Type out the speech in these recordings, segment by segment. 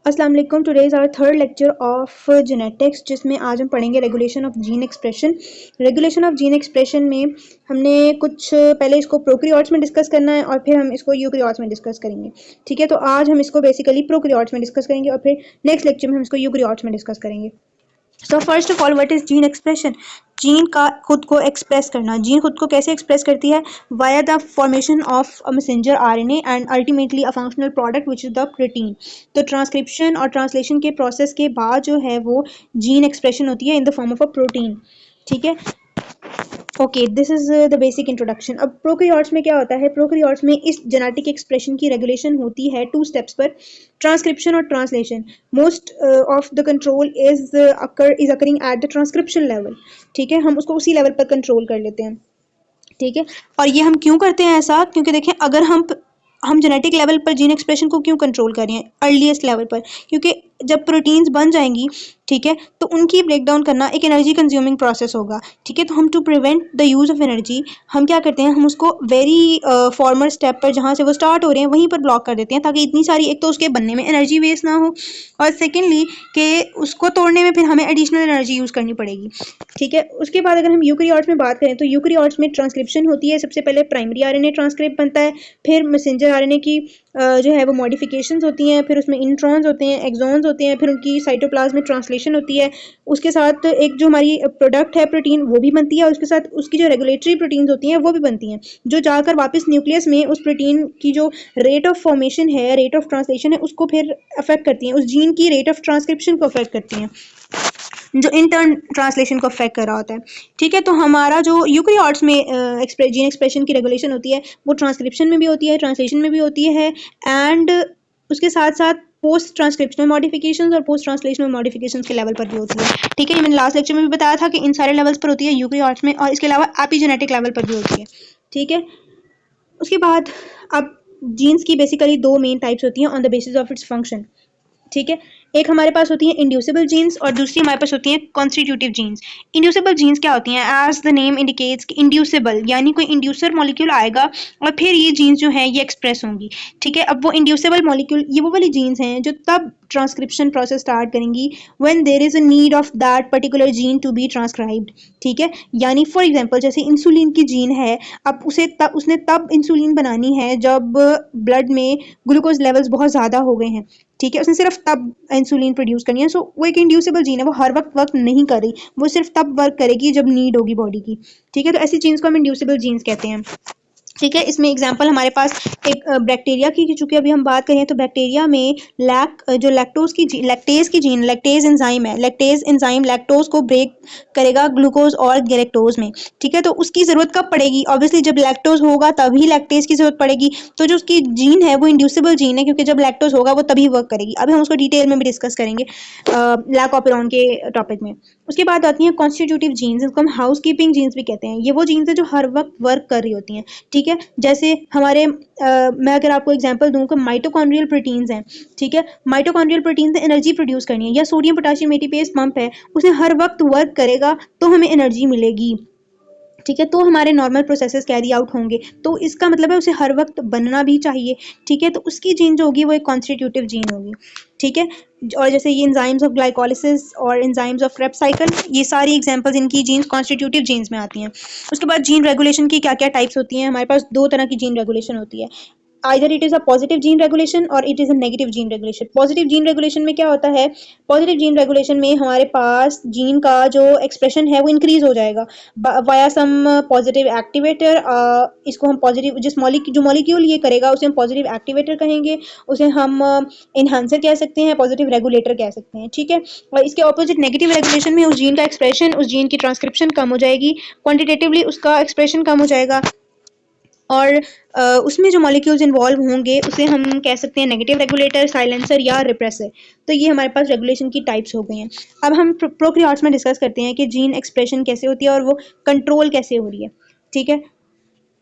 अस्सलाम वालेकुम। Today is our third lecture of genetics, जिसमें आज हम पढ़ेंगे regulation of gene expression. Regulation of gene expression में हमने कुछ पहले इसको प्रोकैरियोट्स में डिस्कस करना है और फिर हम इसको यूकैरियोट्स में डिस्कस करेंगे। ठीक है, तो आज हम इसको बेसिकली प्रोकैरियोट्स में डिस्कस करेंगे और फिर नेक्स्ट लेक्चर में हम इसको यूकैरियोट्स में डिस्कस करेंगे। So first of all, what is gene expression? Gene का खुद को एक्सप्रेस करना। जीन खुद को कैसे एक्सप्रेस करती है? Via the formation of a messenger RNA and ultimately a functional product which is the protein. तो ट्रांसक्रिप्शन और ट्रांसलेशन के प्रोसेस के बाद जो है वो जीन एक्सप्रेशन होती है in the form of a protein. ठीक है, okay, this is the basic introduction. अब प्रोकैरियोट्स में क्या होता है? प्रोकैरियोट्स में इस जेनेटिक एक्सप्रेशन की रेगुलेशन होती है 2 स्टेप्स पर, ट्रांसक्रिप्शन और translation. Most of the control is occurring at the transcription level. ठीक है, हम उसको उसी लेवल पर कंट्रोल कर लेते हैं। ठीक है, और ये हम क्यों करते हैं ऐसा? क्योंकि देखें, अगर हम जेनेटिक लेवल पर जीन एक्सप्रेशन को क्यों कंट्रोल कर रहे हैं अर्लीस्ट लेवल पर? क्योंकि जब प्रोटीन्स बन जाएंगी, ठीक है, तो उनकी ब्रेक डाउन करना एक एनर्जी कंज्यूमिंग प्रोसेस होगा। ठीक है, तो हम to prevent the use of energy हम क्या करते हैं, हम उसको वेरी फॉर्मर स्टेप पर जहाँ से वो स्टार्ट हो रहे हैं वहीं पर ब्लॉक कर देते हैं, ताकि इतनी सारी, एक तो उसके बनने में एनर्जी वेस्ट ना हो और सेकेंडली कि उसको तोड़ने में फिर हमें एडिशनल एनर्जी यूज़ करनी पड़ेगी। ठीक है, उसके बाद अगर हम यूकैरियोट्स में बात करें तो यूकैरियोट्स में ट्रांसक्रिप्शन होती है। सबसे पहले प्राइमरी आरएनए ट्रांसक्रिप्ट बनता है, फिर मैसेंजर आरएनए की जो है वो मॉडिफिकेशंस होती हैं, फिर उसमें इंट्रॉन्स होते हैं, एक्सॉन्स होते हैं, फिर उनकी साइटोप्लाज्म में ट्रांसलेशन होती है। उसके साथ एक जो हमारी प्रोडक्ट है प्रोटीन, वो भी बनती है और उसके साथ उसकी जो रेगुलेटरी प्रोटीन्स होती हैं वो भी बनती हैं, जो जाकर वापस न्यूक्लियस में उस प्रोटीन की जो रेट ऑफ फॉर्मेशन है, रेट ऑफ ट्रांसलेशन है, उसको फिर अफेक्ट करती हैं, उस जीन की रेट ऑफ ट्रांसक्रिप्शन को अफेक्ट करती हैं, जो इंटर्न ट्रांसलेशन को अफेक्ट कर रहा होता है। ठीक है, तो हमारा जो यूकैरियोट्स में जीन एक्सप्रेशन की रेगुलेशन होती है वो ट्रांसक्रिप्शन में भी होती है, ट्रांसलेशन में भी होती है, एंड उसके साथ साथ पोस्ट ट्रांसक्रिप्शनल मॉडिफिकेशंस और पोस्ट ट्रांसलेशनल मॉडिफिकेशंस के लेवल पर भी होती है। ठीक है, ये मैंने लास्ट लेक्चर में भी बताया था कि इन सारे लेवल्स पर होती है यूकैरियोट्स में, और इसके अलावा एपिजेनेटिक लेवल पर भी होती है। ठीक है, उसके बाद अब जीन्स की बेसिकली 2 मेन टाइप्स होती हैं on the basis of its function. ठीक है, एक हमारे पास होती हैं इंड्यूसिबल जीन्स और दूसरी हमारे पास होती हैं कॉन्स्टिट्यूटिव जीन्स। इंड्यूसिबल जीन्स क्या होती हैं? As the name indicates, inducible यानी कोई इंड्यूसर मॉलिक्यूल आएगा और फिर ये जीन्स जो है ये एक्सप्रेस होंगी। ठीक है, अब वो इंड्यूसिबल मॉलिक्यूल, ये वो वाली जीन्स हैं जो तब ट्रांसक्रिप्शन प्रोसेस स्टार्ट करेंगी when there is a need of that particular gene to be transcribed. ठीक है, यानी फॉर एग्जांपल जैसे इंसुलिन की जीन है, अब उसने तब इंसुलिन बनानी है जब ब्लड में ग्लूकोज लेवल्स बहुत ज़्यादा हो गए हैं। ठीक है, उसने सिर्फ तब इंसुलिन प्रोड्यूस करनी है। सो वो एक इंड्यूसिबल जीन है, वो हर वक्त वर्क नहीं कर रही, वो सिर्फ तब वर्क करेगी जब नीड होगी बॉडी की। ठीक है, तो ऐसी जीन्स को हम इंड्यूसिबल जीन्स कहते हैं। ठीक है, इसमें एग्जांपल हमारे पास एक बैक्टीरिया की, चूंकि अभी हम बात करें तो बैक्टीरिया में जो लैक्टेज की जीन, लैक्टेज एंजाइम है, लैक्टेज एंजाइम लैक्टोज को ब्रेक करेगा ग्लूकोज और गैलेक्टोज में। ठीक है, तो उसकी जरूरत कब पड़ेगी? ऑब्वियसली जब लैक्टोज होगा तभी लैक्टेज की जरूरत पड़ेगी। तो जो उसकी जीन है वो इंड्यूसिबल जीन है, क्योंकि जब लैक्टोज होगा वो तभी वर्क करेगी। अभी हम उसको डिटेल में भी डिस्कस करेंगे लैक ऑपेरॉन के टॉपिक में। उसके बाद आती हैं कॉन्स्टिट्यूटिव जीन्स, जिनको हम हाउस कीपिंग जीन्स भी कहते हैं। ये वो जीन्स है जो हर वक्त वर्क कर रही होती हैं। ठीक है, जैसे हमारे मैं अगर आपको एग्जांपल दूं कि माइटोकॉन्ड्रियल प्रोटीन्स हैं। ठीक है, माइटोकॉन्ड्रियल प्रोटीन्स ने एनर्जी प्रोड्यूस करनी है, या सोडियम पोटेशियम एटीपेज पंप है, उसने हर वक्त वर्क करेगा तो हमें एनर्जी मिलेगी। ठीक है, तो हमारे नॉर्मल प्रोसेसेस कैरी आउट होंगे, तो इसका मतलब है उसे हर वक्त बनना भी चाहिए। ठीक है, तो उसकी जीन जो होगी वो एक कॉन्स्टिट्यूटिव जीन होगी। ठीक है, और जैसे ये एंजाइम्स ऑफ ग्लाइकोलिसिस और एंजाइम्स ऑफ क्रेब्स साइकिल, ये सारी एग्जांपल्स इनकी जीन्स कॉन्स्टिट्यूटिव जीन्स में आती हैं। उसके बाद जीन रेगुलेशन की क्या क्या टाइप्स होती हैं? हमारे पास 2 तरह की जीन रेगुलेशन होती है। Either it is a positive gene regulation और it is a negative gene regulation. Positive gene regulation में क्या होता है? पॉजिटिव जीन रेगुलेशन में हमारे पास जीन का जो एक्सप्रेशन है वो इंक्रीज हो जाएगा वाया सम पॉजिटिव एक्टिवेटर। इसको हम पॉजिटिव, जो मॉलिक्यूल ये करेगा उसे हम पॉजिटिव एक्टिवेटर कहेंगे, उसे हम इन्हांसर कह सकते हैं, पॉजिटिव रेगुलेटर कह सकते हैं। ठीक है, और इसके ऑपोजिट नेगेटिव रेगुलेशन में उस जीन का एक्सप्रेशन, उस जीन की ट्रांसक्रिप्शन कम हो जाएगी, क्वांटिटेटिवली उसका एक्सप्रेशन कम हो जाएगा, और उसमें जो मॉलिक्यूल्स इन्वॉल्व होंगे उसे हम कह सकते हैं नेगेटिव रेगुलेटर, साइलेंसर या रिप्रेसर। तो ये हमारे पास रेगुलेशन की टाइप्स हो गई हैं। अब हम प्रोकैरियोट्स में डिस्कस करते हैं कि जीन एक्सप्रेशन कैसे होती है और वो कंट्रोल कैसे हो रही है। ठीक है,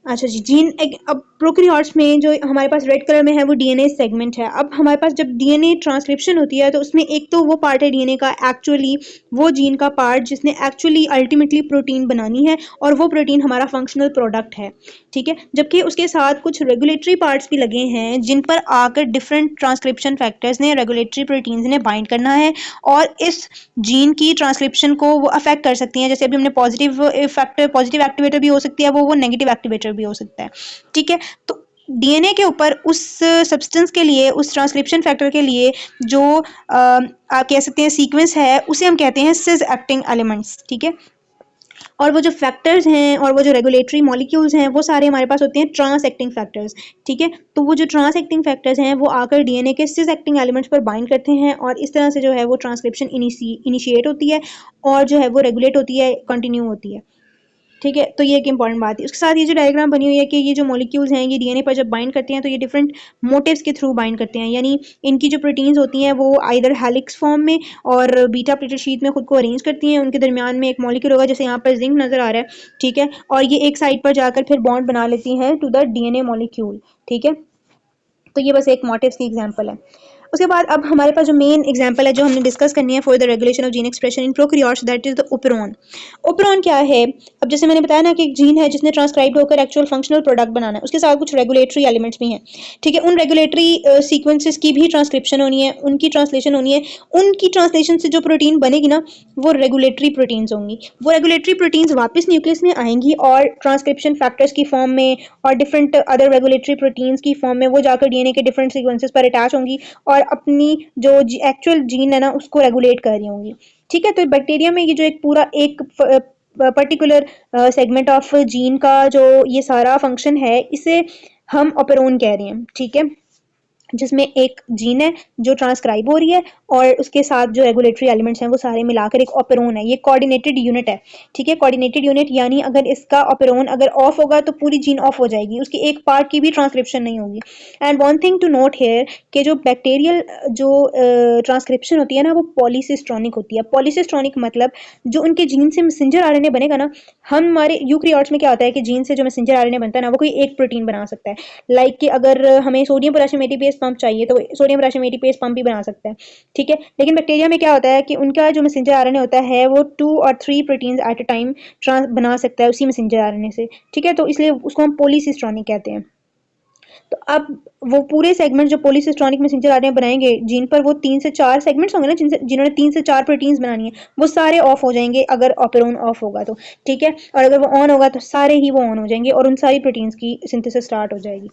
अच्छा जी, जीन अब प्रोकैरियोट्स में जो हमारे पास रेड कलर में है वो डीएनए सेगमेंट है। अब हमारे पास जब डीएनए ट्रांसक्रिप्शन होती है तो उसमें एक तो वो पार्ट है डीएनए का एक्चुअली वो जीन का पार्ट जिसने एक्चुअली अल्टीमेटली प्रोटीन बनानी है और वो प्रोटीन हमारा फंक्शनल प्रोडक्ट है, ठीक है। जबकि उसके साथ कुछ रेगुलेटरी पार्ट्स भी लगे हैं जिन पर आकर डिफरेंट ट्रांसक्रिप्शन फैक्टर्स ने रेगुलेटरी प्रोटीन्स ने बाइंड करना है और इस जीन की ट्रांसक्रिप्शन को वो अफेक्ट कर सकती हैं। जैसे अभी हमने पॉजिटिव एक्टिवेटर भी हो सकती है वो नेगेटिव एक्टिवेटर भी हो सकता है, ठीक है। तो डीएनए के ऊपर उस सब्सटेंस के लिए उस ट्रांसक्रिप्शन फैक्टर के लिए जो आप कह सकते हैं सीक्वेंस है उसे हम कहते हैं सिस एक्टिंग एलिमेंट्स, ठीक है। और वो जो फैक्टर्स हैं और वो जो रेगुलेटरी मॉलिक्यूल्स हैं वो सारे हमारे पास होते हैं ट्रांस एक्टिंग फैक्टर्स, ठीक है। तो वो जो ट्रांस एक्टिंग फैक्टर्स हैं वो आकर डीएनए के सिस एक्टिंग एलिमेंट्स पर बाइंड करते हैं और इस तरह से जो है वो ट्रांसक्रिप्शन इनिशिएट होती है और जो है वो रेगुलेट होती है, कंटिन्यू होती है, ठीक है। तो ये एक इंपॉर्टेंट बात है। उसके साथ ये जो डायग्राम बनी हुई है कि ये जो मॉलिक्यूल्स हैं ये डीएनए पर जब बाइंड करते हैं तो ये डिफरेंट मोटिव्स के थ्रू बाइंड करते हैं, यानी इनकी जो प्रोटीन्स होती हैं वो आइदर हेलिक्स फॉर्म में और बीटा प्लेटेड शीट में खुद को अरेंज करती हैं। उनके दरमियान में एक मॉलिक्यूल होगा, जैसे यहाँ पर जिंक नजर आ रहा है, ठीक है, और ये एक साइड पर जाकर फिर बॉन्ड बना लेती हैं टू द डीएनए मॉलिक्यूल, ठीक है। तो ये बस एक मोटिव्स की एग्जांपल है। उसके बाद अब हमारे पास जो मेन एग्जांपल है जो हमने डिस्कस करनी है for the regulation of gene expression in prokaryotes, that is the operon. Operon क्या है? अब जैसे मैंने बताया ना कि एक जीन है जिसने ट्रांसक्राइब होकर एक्चुअल फंक्शनल प्रोडक्ट बनाना है, उसके साथ कुछ रेगुलेटरी एलिमेंट्स भी हैं, ठीक है। उन रेगुलेटरी सीक्वेंसेस की भी ट्रांसक्रिप्शन होनी है, उनकी ट्रांसलेशन होनी है। उनकी ट्रांसलेशन से जो प्रोटीन बनेगी ना वो रेगुलेटरी प्रोटीन्स होंगी। वो रेगुलेटरी प्रोटीन्स वापस न्यूक्लियस में आएंगी और ट्रांसक्रिप्शन फैक्टर्स की फॉर्म में और डिफरेंट अदर रेगुलेटरी प्रोटीन्स की फॉर्म में वो जाकर डीएनए के डिफरेंट सीक्वेंसेस पर अटैच होंगी और अपनी जो एक्चुअल जीन है ना उसको रेगुलेट कर रही होंगी, ठीक है। तो बैक्टीरिया में ये जो एक पूरा एक पर्टिकुलर सेगमेंट ऑफ जीन का जो ये सारा फंक्शन है इसे हम ओपेरॉन कह रहे हैं, ठीक है, जिसमें एक जीन है जो ट्रांसक्राइब हो रही है और उसके साथ जो रेगुलेटरी एलिमेंट्स हैं वो सारे मिलाकर एक ओपेरॉन है। ये कोऑर्डिनेटेड यूनिट है, ठीक है। कोऑर्डिनेटेड यूनिट यानी अगर इसका ओपेरॉन अगर ऑफ होगा तो पूरी जीन ऑफ हो जाएगी, उसकी एक पार्ट की भी ट्रांसक्रिप्शन नहीं होगी। And one thing to note here कि जो बैक्टीरियल जो ट्रांसक्रिप्शन होती है ना वो पॉलीसिस्ट्रॉनिक होती है। पॉलीसिस्ट्रॉनिक मतलब जो उनके जीन से मैसेंजर आरएनए बनेगा ना, हमारे यूकैरियोट्स में क्या होता है कि जीन से जो मैसेंजर आरएनए बनता है ना वो कोई एक प्रोटीन बना सकता है। लाइक कि अगर हमें सोडियम पोटेशियम एटीपेज पंप चाहिए तो सोडियम पोटेशियम एटीपेज पंप भी बना सकता है, ठीक है। लेकिन बैक्टीरिया में क्या होता है कि उनका जो मैसेंजर आरएनए होता है वो 2 और 3 प्रोटीन्स एट अ टाइम बना सकता है उसी मैसेंजर आरएनए से, ठीक है। तो इसलिए उसको हम पॉलीसिस्ट्रॉनिक कहते हैं। तो अब वो पूरे सेगमेंट जो पॉलीसिस्ट्रॉनिक मैसेंजर आरएनए बनाएंगे जिन पर वो 3 से 4 सेगमेंट्स होंगे ना जिन्होंने 3 से 4 प्रोटीन्स बनानी है वो सारे ऑफ हो जाएंगे अगर ओपेरॉन ऑफ होगा तो, ठीक है। और अगर वो ऑन होगा तो सारे ही वो ऑन हो जाएंगे और उन सारी प्रोटीन्स की सिंथेसिस स्टार्ट हो जाएगी।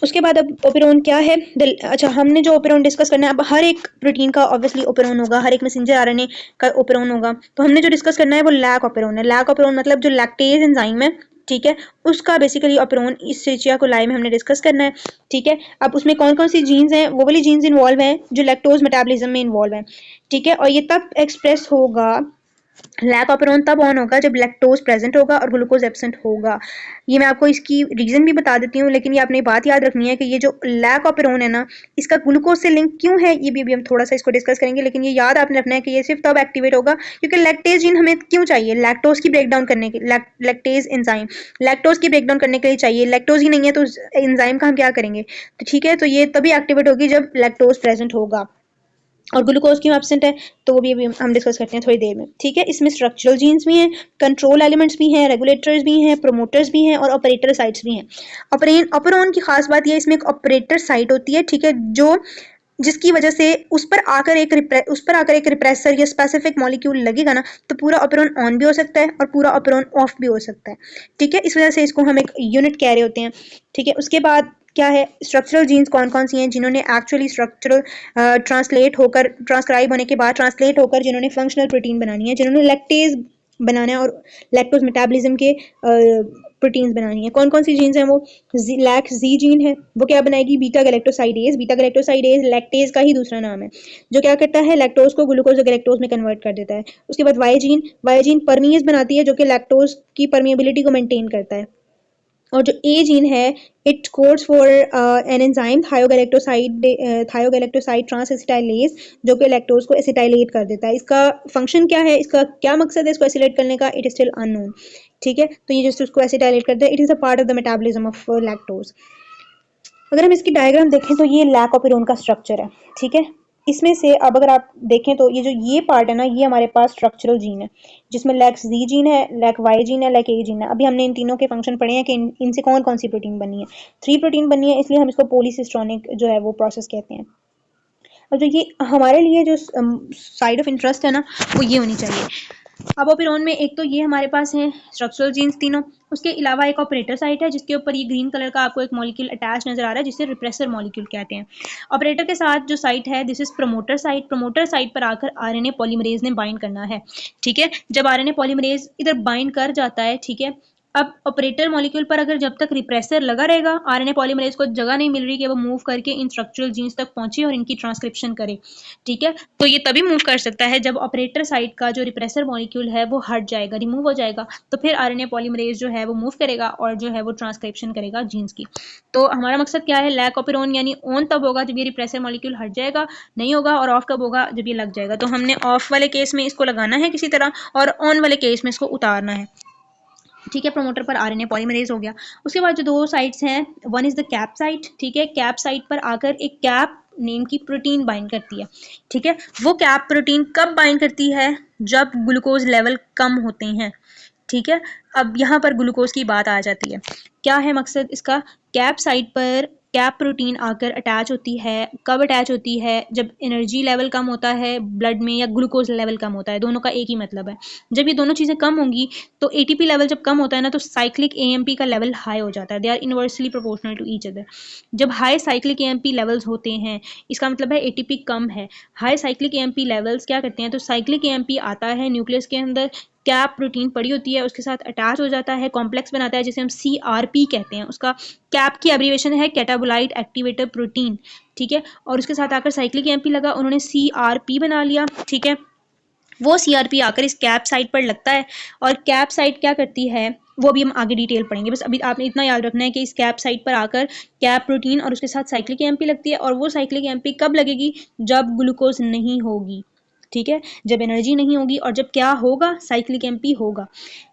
उसके बाद अब ओपेरॉन क्या है? अच्छा, हमने जो ओपेरॉन डिस्कस करना है, अब हर एक प्रोटीन का ऑब्वियसली ओपेरॉन होगा, हर एक मैसेंजर आरएनए का ओपेरॉन होगा। तो हमने जो डिस्कस करना है वो लैक ओपेरॉन है। लैक ओपेरॉन मतलब जो लैक्टेज एंजाइम है, ठीक है, उसका बेसिकली ओपेरॉन इस एस्चेरिचिया कोलाई में हमने डिस्कस करना है, ठीक है। अब उसमें कौन कौन सी जीन्स हैं, वो वाली जीन्स इन्वॉल्व हैं जो लैक्टोज मेटाबॉलिज्म में इन्वॉल्व हैं, ठीक है। और ये तब एक्सप्रेस होगा, लैक ऑपेरॉन तब ऑन होगा जब लैक्टोज प्रेजेंट होगा और ग्लूकोज एब्सेंट होगा। ये मैं आपको इसकी रीजन भी बता देती हूँ, लेकिन ये आपने बात याद रखनी है कि ये जो लैक ऑपेरॉन है ना इसका ग्लूकोज से लिंक क्यों है ये भी हम थोड़ा सा इसको डिस्कस करेंगे। लेकिन ये याद आपने रखना है कि ये सिर्फ तब एक्टिवेट होगा क्योंकि लैक्टेज जीन हमें क्यों चाहिए, लैक्टोज की ब्रेकडाउन करने के, लैक्टेज एंजाइम लैक्टोज की ब्रेकडाउन करने के लिए चाहिए। लैक्टोज ही नहीं है तो एंजाइम का हम क्या करेंगे, तो ठीक है। तो ये तभी एक्टिवेट होगी जब लैक्टोज प्रेजेंट होगा और ग्लूकोज क्यों एब्सेंट है तो वो भी अभी हम डिस्कस करते हैं थोड़ी देर में, ठीक है। इसमें स्ट्रक्चरल जीन्स भी हैं, कंट्रोल एलिमेंट्स भी हैं, रेगुलेटर्स भी हैं, प्रोमोटर्स भी हैं और ऑपरेटर साइट्स भी हैं। ऑपेरॉन की खास बात यह इसमें एक ऑपरेटर साइट होती है, ठीक है, जो जिसकी वजह से उस पर आकर एक रिप्रेसर या स्पेसिफिक मॉलिक्यूल लगेगा ना तो पूरा ऑपेरॉन ऑन भी हो सकता है और पूरा ऑपेरॉन ऑफ भी हो सकता है, ठीक है। इस वजह से इसको हम एक यूनिट कह रहे होते हैं, ठीक है। उसके बाद क्या है, स्ट्रक्चरल जीन्स कौन कौन सी हैं जिन्होंने एक्चुअली स्ट्रक्चरल ट्रांसक्राइब होने के बाद ट्रांसलेट होकर जिन्होंने फंक्शनल प्रोटीन बनानी है, जिन्होंने लैक्टेज बनाना है और लैक्टोज मेटाबॉलिज्म के प्रोटीन्स बनानी है। कौन कौन सी जीन्स हैं वो, लैक जी जीन है, वो क्या बनाएगी, beta galactosidase. Beta galactosidase lactase का ही दूसरा नाम है जो क्या करता है, लैक्टोज को ग्लूकोज और गैलेक्टोज में कन्वर्ट कर देता है। उसके बाद वाई जीन परमीज बनाती है जो कि लैक्टोज की परमिएबिलिटी को मेंटेन करता है। और जो ए जीन है it codes for an enzyme thiogalactoside trans acetylase, जो कि लैक्टोज को एसिटाइलेट कर देता है। इसका फंक्शन क्या है, इसका क्या मकसद है इसको एसिलेट करने का, इट इज स्टिल अननोन। ठीक है, तो ये जस्ट उसको एसिटाइलेट करता है, it is a part of the metabolism of lactose. अगर हम इसकी डायग्राम देखें तो ये लैकोपेरोन का स्ट्रक्चर है। ठीक है, इसमें से अब अगर आप देखें तो ये जो ये पार्ट है ना, ये हमारे पास स्ट्रक्चरल जीन है, जिसमें लैक जी जीन है, लैक वाई जीन है, लैक ए जीन है। अभी हमने इन तीनों के फंक्शन पढ़े हैं कि इनसे कौन कौन सी प्रोटीन बनी है। 3 प्रोटीन बनी है, इसलिए हम इसको पॉलीसिस्टोनिक जो है वो प्रोसेस कहते हैं। और जो ये हमारे लिए जो साइड ऑफ इंटरेस्ट है ना, वो ये होनी चाहिए। अब ओपेरोन में एक तो ये हमारे पास है स्ट्रक्चरल जीन्स तीनों, उसके अलावा एक ऑपरेटर साइट है जिसके ऊपर ये ग्रीन कलर का आपको एक मॉलिक्यूल अटैच नजर आ रहा है, जिसे रिप्रेसर मॉलिक्यूल कहते हैं। ऑपरेटर के साथ जो साइट है this is promoter site. Promoter site पर आकर आरएनए पॉलीमरेज ने बाइंड करना है। ठीक है, जब आरएनए पॉलीमरेज इधर बाइंड कर जाता है, ठीक है, अब ऑपरेटर मॉलिक्यूल पर अगर जब तक रिप्रेसर लगा रहेगा, आरएनए पॉलीमरेज को जगह नहीं मिल रही कि वो मूव करके इन स्ट्रक्चरल जीन्स तक पहुंचे और इनकी ट्रांसक्रिप्शन करे। ठीक है, तो ये तभी मूव कर सकता है जब ऑपरेटर साइट का जो रिप्रेसर मॉलिक्यूल है वो हट जाएगा, रिमूव हो जाएगा, तो फिर आरएनए पॉलीमरेज जो है वो मूव करेगा और जो है वो ट्रांसक्रिप्शन करेगा जीन्स की। तो हमारा मकसद क्या है, लैक ऑपेरोन यानी ऑन तब होगा जब ये रिप्रेसर मॉलिक्यूल हट जाएगा, नहीं होगा, और ऑफ कब होगा, जब ये लग जाएगा। तो हमने ऑफ वाले केस में इसको लगाना है किसी तरह, और ऑन वाले केस में इसको उतारना है। ठीक है, प्रमोटर पर आरएनए पॉलीमरेज हो गया। उसके बाद जो दो साइट्स हैं, one is the cap site. ठीक है, कैप साइट पर आकर एक कैप नेम की प्रोटीन बाइंड करती है। ठीक है, वो कैप प्रोटीन कब बाइंड करती है, जब ग्लूकोज लेवल कम होते हैं। ठीक है, अब यहाँ पर ग्लूकोज की बात आ जाती है। क्या है मकसद इसका, कैप साइट पर कैप प्रोटीन आकर अटैच होती है। कब अटैच होती है, जब एनर्जी लेवल कम होता है ब्लड में, या ग्लूकोज लेवल कम होता है, दोनों का एक ही मतलब है। जब ये दोनों चीज़ें कम होंगी तो एटीपी लेवल जब कम होता है ना, तो साइक्लिक एएमपी का लेवल हाई हो जाता है। They are inversely proportional to each other. जब हाई साइक्लिक एएमपी लेवल्स होते हैं, इसका मतलब है एटीपी कम है। हाई साइक्लिक एएमपी लेवल्स क्या करते हैं, तो साइक्लिक एएमपी आता है न्यूक्लियस के अंदर, कैप प्रोटीन पड़ी होती है, उसके साथ अटैच हो जाता है, कॉम्प्लेक्स बनाता है जिसे हम CRP कहते हैं। उसका कैप की एब्रीवेशन है कैटाबोलाइट एक्टिवेटर प्रोटीन। ठीक है, और उसके साथ आकर साइक्लिक एएमपी लगा, उन्होंने CRP बना लिया। ठीक है, वो CRP आकर इस कैप साइट पर लगता है, और कैप साइट क्या करती है वो भी हम आगे डिटेल पढ़ेंगे। बस अभी आपने इतना याद रखना है कि इस कैप साइट पर आकर कैप प्रोटीन और उसके साथ साइक्लिक एएमपी लगती है, और वो साइक्लिक एएमपी कब लगेगी, जब ग्लूकोज नहीं होगी। ठीक है, जब एनर्जी नहीं होगी, और जब क्या होगा, साइक्लिक एएमपी होगा।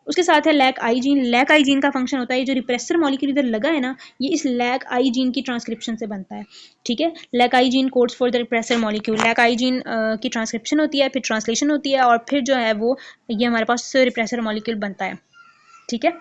उसके साथ है lac I gene. Lac I gene का फंक्शन होता है, ये जो रिप्रेसर मॉलिक्यूल इधर लगा है ना, ये इस लैक आई जीन की ट्रांसक्रिप्शन से बनता है। ठीक है, lac I gene codes for the repressor molecule. Lac I gene की ट्रांसक्रिप्शन होती है, फिर ट्रांसलेशन होती है, और फिर जो है वो ये हमारे पास रिप्रेसर मॉलिक्यूल बनता है। ठीक है,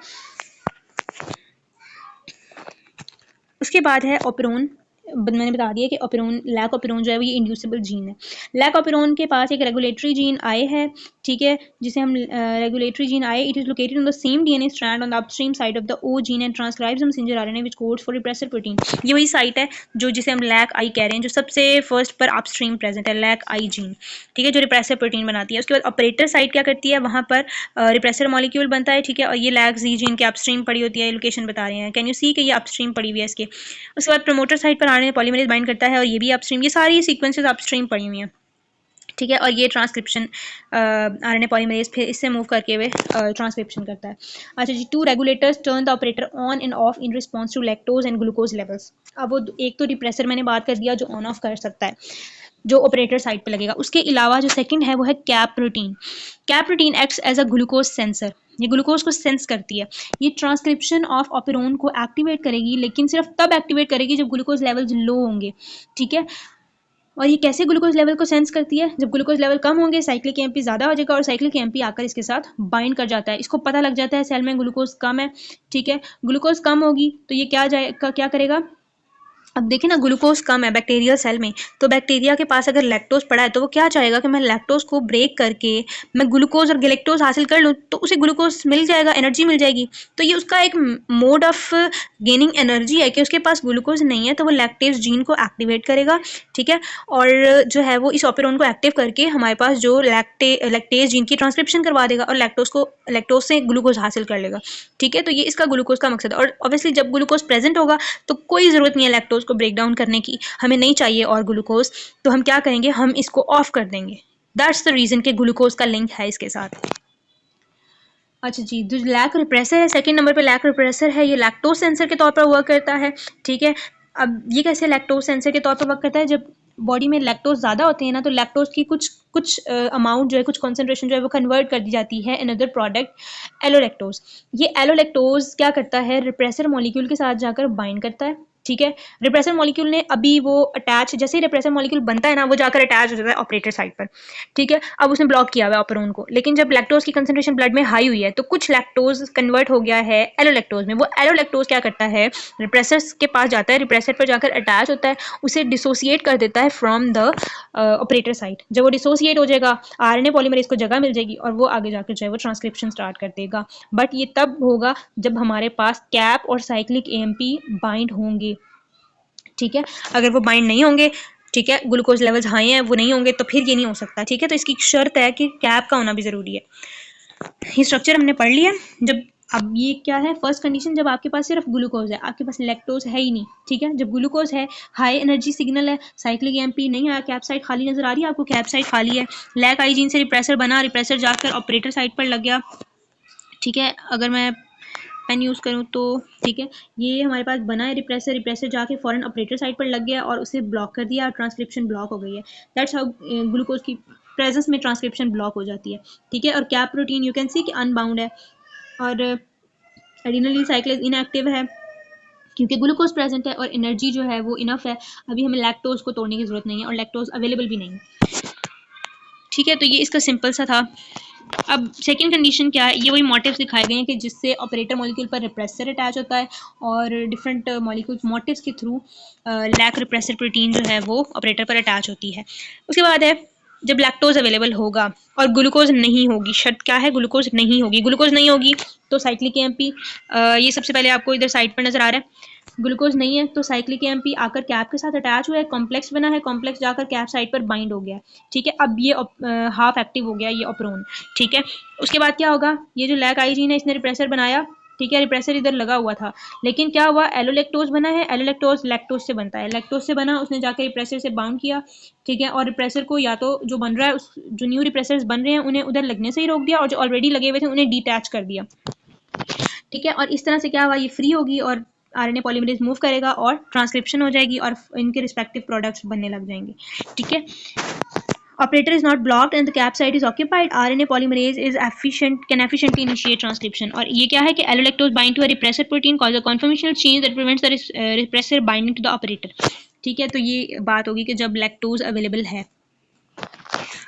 उसके बाद है ओपेरोन। मैंने बता दिया कि ओपेरोन, लैक ओपेरोन जो है वो ये इंड्यूसिबल जीन है। लैक ओपेरोन के पास एक रेगुलेटरी जीन आई है। ठीक है, जिसे हम regulatory gene I, it is located on the same DNA strand on the upstream side of the O gene and transcribes messenger RNA which codes for repressor protein. ये वही site है जो जिसे हम लैक आई कह रहे हैं, जो सबसे फर्स्ट पर अपस्ट्रीम प्रेजेंट है, लैक आई जीन। ठीक है, जो रिप्रेसर प्रोटीन बनाती है। उसके बाद ऑपरेटर साइट क्या करती है, वहाँ पर रिप्रेसर मॉलिक्यूल बनता है। ठीक है, और ये लैक जी जीन के अपस्ट्रीम पड़ी होती है, लोकेशन बता रहे हैं, कैन यू सी कि ये अपस्ट्रीम पड़ी हुई है इसके। उसके बाद प्रमोटर साइट पर आरएनए पॉलीमरेज बाइंड करता है, और ये भी अपस्ट्रीम, ये सारी सीक्वेंसेस अपस्ट्रीम पड़ी हुई हैं। ठीक है, और ये ट्रांसक्रिप्शन आरएनए पॉलीमरेज फिर इससे मूव करके वे ट्रांसक्रिप्शन करता है। अच्छा जी, 2 regulators turn the operator on and off in response to lactose and glucose levels. अब वो एक तो रिप्रेसर मैंने बात कर दिया जो ऑन ऑफ कर सकता है, जो ऑपरेटर साइट पे लगेगा। उसके अलावा जो सेकंड है वो है CAP protein. CAP protein acts as a glucose sensor, ये ग्लूकोज को सेंस करती है। ये ट्रांसक्रिप्शन ऑफ ऑपेरोन को एक्टिवेट करेगी, लेकिन सिर्फ तब एक्टिवेट करेगी जब ग्लूकोज लेवल्स लो होंगे। ठीक है, और ये कैसे ग्लूकोज लेवल को सेंस करती है, जब ग्लूकोज लेवल कम होंगे साइक्लिक एएमपी ज़्यादा हो जाएगा, और साइक्लिक एएमपी आकर इसके साथ बाइंड कर जाता है। इसको पता लग जाता है सेल में ग्लूकोज कम है। ठीक है, ग्लूकोज कम होगी तो ये क्या करेगा, अब देखिए ना, ग्लूकोज कम है बैक्टीरियल सेल में, तो बैक्टीरिया के पास अगर लैक्टोज पड़ा है तो वो क्या चाहेगा कि मैं लैक्टोज को ब्रेक करके मैं ग्लूकोज और गैलेक्टोज हासिल कर लूँ, तो उसे ग्लूकोज मिल जाएगा, एनर्जी मिल जाएगी। तो ये उसका एक मोड ऑफ गेनिंग एनर्जी है कि उसके पास ग्लूकोज नहीं है, तो वो लैक्टेज जीन को एक्टिवेट करेगा। ठीक है, और जो है वो इस ऑपेरोन को एक्टिव करके हमारे पास जो लैक्टेज जीन की ट्रांसक्रिप्शन करवा देगा, और लैक्टोज से ग्लूकोज हासिल कर लेगा। ठीक है, तो ये इसका ग्लूकोज का मकसद है। और ऑब्वियसली जब ग्लूकोज प्रेजेंट होगा तो कोई ज़रूरत नहीं है लैक्टोज को ब्रेक डाउन करने की, हमें नहीं चाहिए और ग्लूकोज, तो हम क्या करेंगे, हम इसको ऑफ कर देंगे। दैट्स द रीज़न कि ग्लूकोज का लिंक है इसके साथ। अच्छा जी, जो लैक रिप्रेसर है, सेकंड नंबर पे लैक रिप्रेसर है, ये लैक्टोज सेंसर के तौर पर वर्क करता है। ठीक है, अब ये कैसे लैक्टोज सेंसर के तौर पर वर्क करता है, जब बॉडी में लैक्टोज ज़्यादा होते हैं ना, तो लैक्टोज की कुछ कुछ अमाउंट जो है, कुछ कॉन्सेंट्रेशन जो है वो कन्वर्ट कर दी जाती है इन अदर प्रोडक्ट एलोलैक्टोज। ये एलोलैक्टोज क्या करता है, रिप्रेसर मॉलिक्यूल के साथ जाकर बाइंड करता है। ठीक है, रिप्रेसर मॉलिक्यूल ने अभी वो अटैच, जैसे ही रिप्रेसर मॉलिक्यूल बनता है ना, वो जाकर अटैच हो जाता है ऑपरेटर साइड पर। ठीक है, अब उसने ब्लॉक किया हुआ है ऑपरोन को, लेकिन जब लैक्टोज की कंसंट्रेशन ब्लड में हाई हुई है तो कुछ लैक्टोज कन्वर्ट हो गया है एलोलैक्टोज में। वो एलोलैक्टोज क्या करता है, रिप्रेसर्स के पास जाता है, रिप्रेसर पर जाकर अटैच होता है, उसे डिसोसिएट कर देता है फ्रॉम द ऑपरेटर साइट। जब वो डिसोसिएट हो जाएगा, आरएनए पॉलीमरेज को जगह मिल जाएगी और वो आगे जाकर जो है वो ट्रांसक्रिप्शन स्टार्ट कर देगा। बट ये तब होगा जब हमारे पास कैप और साइक्लिक एएमपी बाइंड होंगे। ठीक है, अगर वो बाइंड नहीं होंगे, ठीक है, ग्लूकोज लेवल्स हाई हैं, वो नहीं होंगे, तो फिर ये नहीं हो सकता। ठीक है, तो इसकी शर्त है कि कैप का होना भी ज़रूरी है। ये स्ट्रक्चर हमने पढ़ लिया। जब अब ये क्या है, फर्स्ट कंडीशन, जब आपके पास सिर्फ ग्लूकोज है, आपके पास लैक्टोज है ही नहीं। ठीक है, जब ग्लूकोज है, हाई एनर्जी सिग्नल है, साइक्लिक एमपी नहीं आया, कैप साइड खाली नजर आ रही है आपको, कैप साइड खाली है, लैक आईजीन से रिप्रेसर बना, रिप्रेसर जाकर ऑपरेटर साइड पर लग गया। ठीक है, अगर मैं पेन यूज़ करूँ तो ठीक है, ये हमारे पास बना है रिप्रेसर, रिप्रेसर जाके फॉरन ऑपरेटर साइड पर लग गया और उसे ब्लॉक कर दिया और ट्रांसक्रिप्शन ब्लॉक हो गई है। दैट्स हाउ ग्लूकोज की प्रेजेंस में ट्रांसक्रिप्शन ब्लॉक हो जाती है। ठीक है, और क्या प्रोटीन यू कैन सी कि अनबाउंड है और एडिनल साइक्लेज इनएक्टिव है, क्योंकि ग्लूकोज प्रेजेंट है और एनर्जी जो है वो इनफ है। अभी हमें लैक्टोज को तोड़ने की जरूरत नहीं है और लैक्टोज अवेलेबल भी नहीं है। ठीक है, तो ये इसका सिंपल सा था। अब सेकेंड कंडीशन क्या है, ये वही मोटिव्स दिखाए गए हैं कि जिससे ऑपरेटर मॉलिक्यूल पर रिप्रेसर अटैच होता है और डिफरेंट मॉलिक्यूल्स मोटिव्स के थ्रू लैक रिप्रेसर प्रोटीन जो है वो ऑपरेटर पर अटैच होती है। उसके बाद है, जब लैक्टोज अवेलेबल होगा और ग्लूकोज नहीं होगी, शर्त क्या है, ग्लूकोज नहीं होगी, ग्लूकोज नहीं होगी तो साइक्लिक एएमपी, ये सबसे पहले आपको इधर साइड पर नजर आ रहा है, ग्लूकोज नहीं है तो साइक्लिक एएमपी आकर कैप के साथ अटैच हुआ है, कॉम्प्लेक्स बना है, कॉम्प्लेक्स जाकर कैप साइड पर बाइंड हो गया। ठीक है, अब ये हाफ एक्टिव हो गया ये ऑपरोन। ठीक है, उसके बाद क्या होगा, ये जो लैक आईजीन है इसने रिप्रेसर बनाया। ठीक है, रिप्रेसर इधर लगा हुआ था, लेकिन क्या हुआ, एलोलैक्टोज बना है, एलोलैक्टोज लैक्टोज से बनता है, लैक्टोज से बना, उसने जाकर रिप्रेसर से बाउंड किया। ठीक है, और रिप्रेसर को या तो जो बन रहा है जो न्यू रिप्रेसर्स बन रहे हैं उन्हें उधर लगने से ही रोक दिया और जो ऑलरेडी लगे हुए थे उन्हें डिटैच कर दिया। ठीक है, और इस तरह से क्या हुआ, ये फ्री होगी और आरएनए पॉलीमरेज मूव करेगा और ट्रांसक्रिप्शन हो जाएगी और इनके रिस्पेक्टिव प्रोडक्ट्स बनने लग जाएंगे। ठीक है, operator is not blocked and the cap site is occupied, RNA polymerase is efficient, can efficiently initiate transcription। और ये क्या है कि allolactose bind to a repressor protein cause a conformational change that prevents the repressor binding to the operator। ठीक है, तो ये बात होगी कि जब लैक्टोज अवेलेबल है।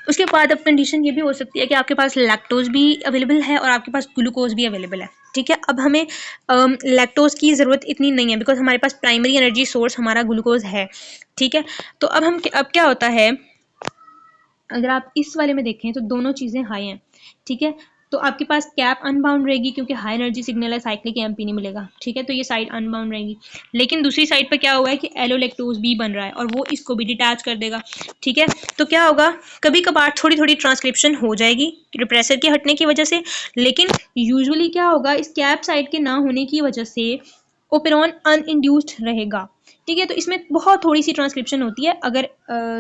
उसके बाद अब कंडीशन ये भी हो सकती है कि आपके पास लैक्टोज भी अवेलेबल है और आपके पास ग्लूकोज भी अवेलेबल है। ठीक है, अब हमें लैक्टोज की ज़रूरत इतनी नहीं है बिकॉज हमारे पास प्राइमरी एनर्जी सोर्स हमारा ग्लूकोज है। ठीक है, तो अब क्या होता है, अगर आप इस वाले में देखें तो दोनों चीज़ें हाई हैं। ठीक है, तो आपके पास कैप अनबाउंड रहेगी क्योंकि हाई एनर्जी सिग्नल है, साइक्लिक एएमपी नहीं मिलेगा। ठीक है, तो ये साइड अनबाउंड रहेगी, लेकिन दूसरी साइड पर क्या हुआ है कि एलोलैक्टोज भी बन रहा है और वो इसको भी डिटैच कर देगा। ठीक है, तो क्या होगा, कभी कभार थोड़ी थोड़ी ट्रांसक्रिप्शन हो जाएगी रिप्रेसर के हटने की वजह से, लेकिन यूजुअली क्या होगा, इस कैप साइड के ना होने की वजह से ओपेरॉन अनइंड्यूस्ड रहेगा। ठीक है, तो इसमें बहुत थोड़ी सी ट्रांसक्रिप्शन होती है अगर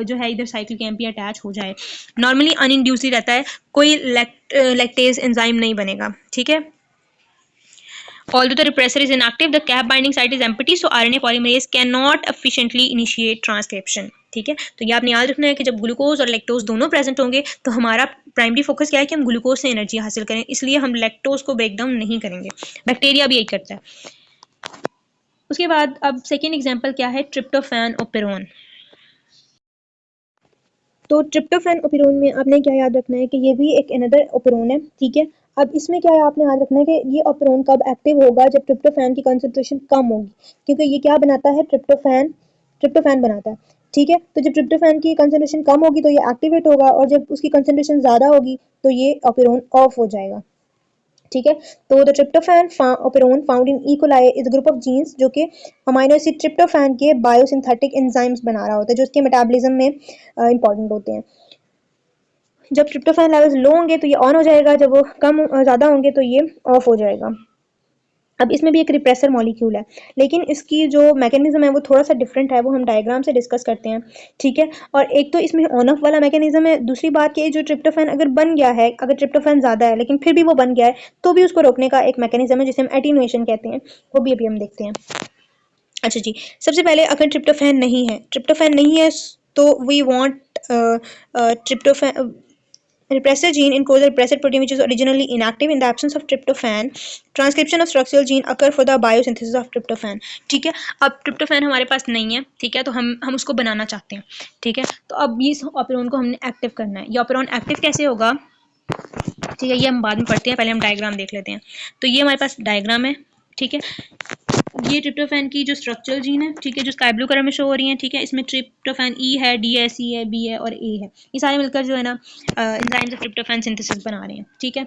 जो है इधर साइक्लिक एएमपी अटैच हो जाए, नॉर्मली अनइंड्यूस्ड ही रहता है, कोई लैक्टेज एंजाइम नहीं बनेगा। ठीक है, although the repressor is inactive, the cap binding site is empty, so RNA polymerase cannot efficiently initiate transcription। ठीक है, तो ये आपने याद रखना है कि जब ग्लूकोज और लैक्टोज दोनों प्रेजेंट होंगे तो हमारा प्राइमरी फोकस क्या है कि हम ग्लूकोज से एनर्जी हासिल करें, इसलिए हम लैक्टोज को ब्रेक डाउन नहीं करेंगे। बैक्टीरिया भी यही करता है। उसके बाद अब सेकेंड एग्जाम्पल क्या है, ट्रिप्टोफैन ओपेरोन। तो ट्रिप्टोफैन ओपेरोन में आपने क्या याद रखना है कि ये भी एक अनदर ओपेरोन है। ठीक है, अब इसमें क्या है, आपने याद रखना है कि ये ओपेरोन कब एक्टिव होगा, जब ट्रिप्टोफैन की कंसंट्रेशन कम होगी, क्योंकि ये क्या बनाता है, ट्रिप्टोफैन बनाता है। ठीक है, तो जब ट्रिप्टोफैन की कंसंट्रेशन कम होगी तो ये एक्टिवेट होगा और जब उसकी कंसंट्रेशन ज़्यादा होगी तो ये ओपेरोन ऑफ हो जाएगा। ठीक है, तो the tryptophan operon found in E coli is group of genes जो कि अमाइनो एसिड ट्रिप्टोफैन के बायोसिंथेटिक एंजाइम्स बना रहा होता है, जो उसके मेटाबॉलिज्म में इंपॉर्टेंट होते हैं। जब ट्रिप्टोफैन लेवल्स लो होंगे तो ये ऑन हो जाएगा, जब वो कम ज़्यादा होंगे तो ये ऑफ हो जाएगा। अब इसमें भी एक रिप्रेसर मॉलिक्यूल है, लेकिन इसकी जो मैकेनिज्म है वो थोड़ा सा डिफरेंट है, वो हम डायग्राम से डिस्कस करते हैं, ठीक है। और एक तो इसमें ऑन ऑफ वाला मैकेनिज्म है, दूसरी बात ये जो ट्रिप्टोफैन अगर बन गया है, अगर ट्रिप्टोफैन ज़्यादा है लेकिन फिर भी वो बन गया है, तो भी उसको रोकने का एक मैकेनिज्म है जिसे हम एटीनुएशन कहते हैं, वो भी अभी हम देखते हैं। अच्छा जी, सबसे पहले अगर ट्रिप्टोफैन नहीं है तो we want tryptophan repressor gene encodes a repressor protein which is originally inactive. In the absence of tryptophan, transcription of structural gene occur for the biosynthesis of tryptophan. ठीक है, अब ट्रिप्टोफैन हमारे पास नहीं है, ठीक है, तो हम उसको बनाना चाहते हैं, ठीक है। तो अब इस ऑपेरॉन को हमने एक्टिव करना है। ये ऑपेरॉन एक्टिव कैसे होगा, ठीक है, ये हम बाद में पढ़ते हैं, पहले हम डायग्राम देख लेते हैं। तो ये हमारे पास डायग्राम है, ठीक है। ये ट्रिप्टोफैन की जो स्ट्रक्चरल जीन है, ठीक है, जो स्काई ब्लू कलर में शो हो रही है, ठीक है, इसमें ट्रिप्टोफैन ई है, डी है, सी है, बी है और ए है। ये सारे मिलकर जो है ना एंजाइम्स ऑफ ट्रिप्टोफैन सिंथेसिस बना रहे हैं, ठीक है।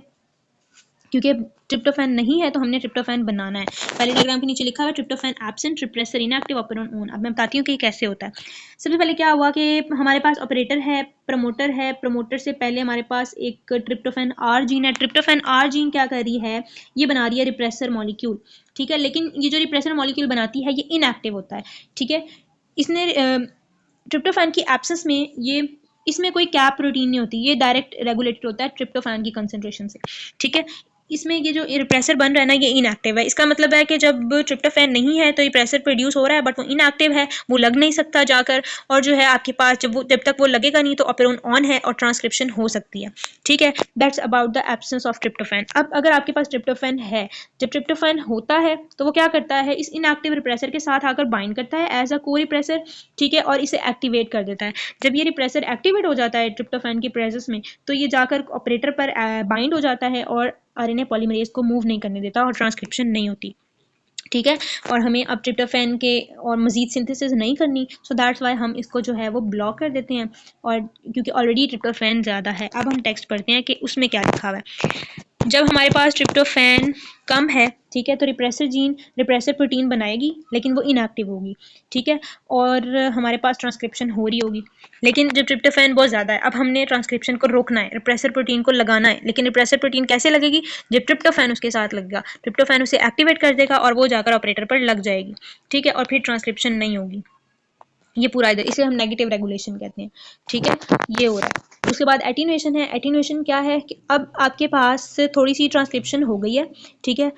क्योंकि ट्रिप्टोफैन नहीं है तो हमने ट्रिप्टोफैन बनाना है। पहले डायग्राम के नीचे लिखा हुआ है tryptophan absent, repressor inactive, operon on. अब मैं बताती हूँ कि कैसे होता है। सबसे पहले क्या हुआ कि हमारे पास ऑपरेटर है, प्रमोटर है, प्रमोटर से पहले हमारे पास एक ट्रिप्टोफैन आर जीन है। ट्रिप्टोफैन आर जीन क्या कर रही है, ये बना रही है रिप्रेसर मॉलिक्यूल, ठीक है। लेकिन ये जो रिप्रेसर मॉलिक्यूल बनाती है ये इनएक्टिव होता है, ठीक है। इसने ट्रिप्टोफैन की एब्सेंस में ये इसमें कोई कैप प्रोटीन नहीं होती, ये डायरेक्ट रेगुलेटेड होता है ट्रिप्टोफैन की कंसंट्रेशन से, ठीक है। इसमें ये जो रिप्रेसर बन रहा है ना, ये इनएक्टिव है। इसका मतलब है कि जब ट्रिप्टोफैन नहीं है तो रिप्रेसर प्रोड्यूस हो रहा है बट वो इनएक्टिव है, वो लग नहीं सकता जाकर, और जो है आपके पास जब तक वो लगेगा नहीं तो ऑपेरॉन ऑन है और ट्रांसक्रिप्शन हो सकती है, ठीक है। That's about the absence of tryptophan. अब अगर आपके पास ट्रिप्टोफैन है, जब ट्रिप्टोफैन होता है तो वो क्या करता है, इस इनएक्टिव रिप्रेसर के साथ आकर बाइंड करता है एज अ को रिप्रेसर, ठीक है, और इसे एक्टिवेट कर देता है। जब ये रिप्रेसर एक्टिवेट हो जाता है ट्रिप्टोफैन की प्रेजेंस में, तो ये जाकर ऑपरेटर पर बाइंड हो जाता है और आरएनए पॉलीमरेज को मूव नहीं करने देता और ट्रांसक्रिप्शन नहीं होती, ठीक है। और हमें अब ट्रिप्टोफैन के और मजीद सिंथेसिस नहीं करनी, सो दैट्स वाई हम इसको जो है वो ब्लॉक कर देते हैं, और क्योंकि ऑलरेडी ट्रिप्टोफैन ज़्यादा है। अब हम टेक्स्ट पढ़ते हैं कि उसमें क्या लिखा हुआ है। जब हमारे पास ट्रिप्टोफैन कम है, ठीक है, तो रिप्रेसर जीन रिप्रेसर प्रोटीन बनाएगी लेकिन वो इनएक्टिव होगी, ठीक है, और हमारे पास ट्रांसक्रिप्शन हो रही होगी। लेकिन जब ट्रिप्टोफैन बहुत ज़्यादा है, अब हमने ट्रांसक्रिप्शन को रोकना है, रिप्रेसर प्रोटीन को लगाना है। लेकिन रिप्रेसर प्रोटीन कैसे लगेगी, जब ट्रिप्टोफैन उसके साथ लगेगा, ट्रिप्टोफैन उसे एक्टिवेट कर देगा और वो जाकर ऑपरेटर पर लग जाएगी, ठीक है, और फिर ट्रांसक्रिप्शन नहीं होगी। ये पूरा इधर, इसे हम नेगेटिव रेगुलेशन कहते हैं, ठीक है, ये हो रहा है। उसके बाद एटीनुएशन है। एटीनुएशन क्या है कि अब आपके पास थोड़ी सी ट्रांसक्रिप्शन हो गई है, ठीक है,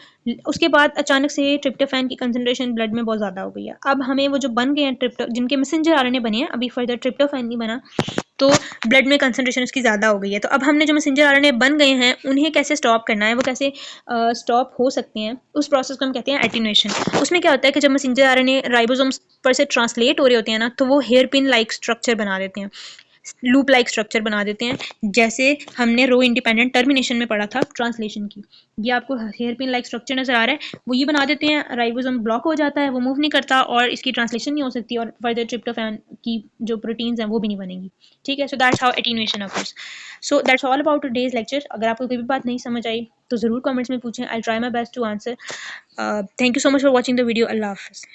उसके बाद अचानक से ट्रिप्टोफैन की कंसंट्रेशन ब्लड में बहुत ज़्यादा हो गई है। अब हमें वो जो बन गए हैं जिनके मैसेंजर आरएनए बने हैं, अभी फर्दर ट्रिप्टोफैन नहीं बना, तो ब्लड में कंसंट्रेशन उसकी ज़्यादा हो गई है। तो अब हमने जो मैसेंजर आरएनए बन गए हैं उन्हें कैसे स्टॉप करना है, वो कैसे स्टॉप हो सकते हैं, उस प्रोसेस को हम कहते हैं एटीनुएशन। उसमें क्या होता है कि जब मैसेंजर आरएनए राइबोसोम्स पर से ट्रांसलेट हो रहे होते हैं ना, तो वो हेयर पिन लाइक स्ट्रक्चर बना देते हैं, लूप लाइक स्ट्रक्चर बना देते हैं, जैसे हमने रो इंडिपेंडेंट टर्मिनेशन में पढ़ा था ट्रांसलेशन की। ये आपको हेयर पिन लाइक स्ट्रक्चर नजर आ रहा है, वो ये बना देते हैं, राइबोसोम ब्लॉक हो जाता है, वो मूव नहीं करता और इसकी ट्रांसलेशन नहीं हो सकती, और फर्दर ट्रिप्टोफैन की जो प्रोटीन्स हैं वो भी नहीं बनेंगी, ठीक है। So that's how attenuation occurs. So that's all about today's lecture. अगर आपको कोई भी बात नहीं समझ आई तो ज़रूर कमेंट्स में पूछें, I try my best to answer. Thank you so much for watching the video. अल्लाह हाफिज़।